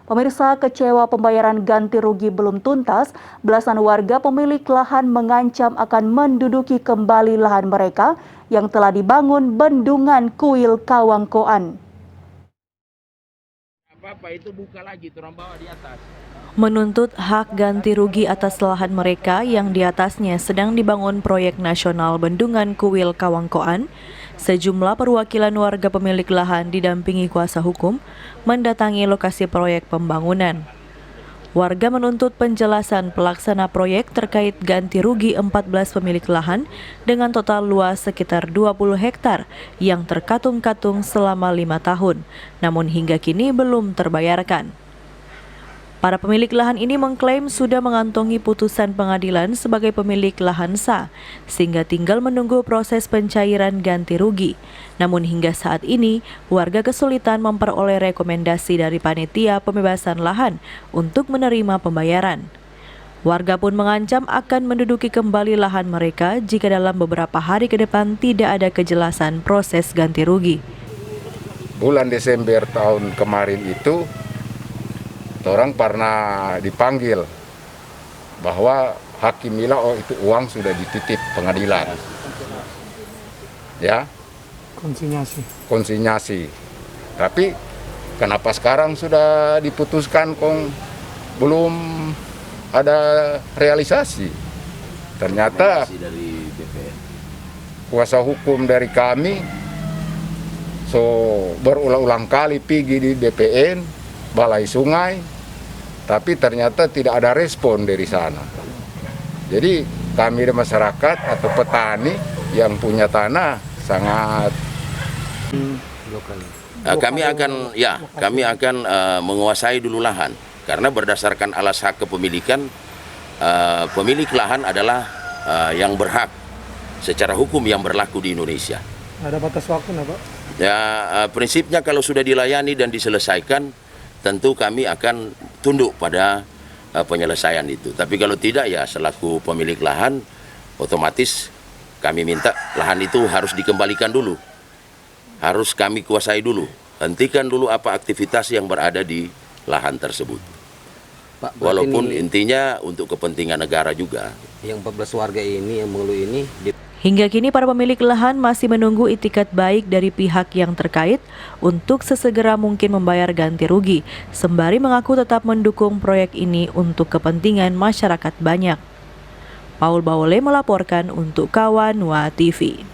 Pemirsa, kecewa pembayaran ganti rugi belum tuntas, belasan warga pemilik lahan mengancam akan menduduki kembali lahan mereka yang telah dibangun Bendungan Kuil Kawangkoan. Menuntut hak ganti rugi atas lahan mereka yang di atasnya sedang dibangun proyek nasional Bendungan Kuil Kawangkoan, sejumlah perwakilan warga pemilik lahan didampingi kuasa hukum mendatangi lokasi proyek pembangunan. Warga menuntut penjelasan pelaksana proyek terkait ganti rugi 14 pemilik lahan dengan total luas sekitar 20 hektar yang terkatung-katung selama 5 tahun, namun hingga kini belum terbayarkan. Para pemilik lahan ini mengklaim sudah mengantongi putusan pengadilan sebagai pemilik lahan sah, sehingga tinggal menunggu proses pencairan ganti rugi. Namun hingga saat ini, warga kesulitan memperoleh rekomendasi dari panitia pembebasan lahan untuk menerima pembayaran. Warga pun mengancam akan menduduki kembali lahan mereka jika dalam beberapa hari ke depan tidak ada kejelasan proses ganti rugi. Bulan Desember tahun kemarin itu, orang pernah dipanggil bahwa hakim bilang itu uang sudah dititip pengadilan, ya, konsinyasi. Tapi kenapa sekarang sudah diputuskan kok belum ada realisasi? Ternyata kuasa hukum dari kami berulang-ulang kali pergi di BPN, Balai Sungai, tapi ternyata tidak ada respon dari sana. Jadi kami masyarakat atau petani yang punya tanah sangat kami akan menguasai dulu lahan karena berdasarkan alas hak kepemilikan pemilik lahan adalah yang berhak secara hukum yang berlaku di Indonesia. Ada batas waktu nggak, Pak? Ya, prinsipnya kalau sudah dilayani dan diselesaikan, tentu kami akan tunduk pada penyelesaian itu. Tapi kalau tidak, ya selaku pemilik lahan, otomatis kami minta lahan itu harus dikembalikan dulu. Harus kami kuasai dulu. Hentikan dulu apa aktivitas yang berada di lahan tersebut. Pak, walaupun intinya untuk kepentingan negara juga. Yang 14 warga ini yang mengeluh ini Hingga kini para pemilik lahan masih menunggu itikat baik dari pihak yang terkait untuk sesegera mungkin membayar ganti rugi, sembari mengaku tetap mendukung proyek ini untuk kepentingan masyarakat banyak. Paul Baole melaporkan untuk Kawan Wa TV.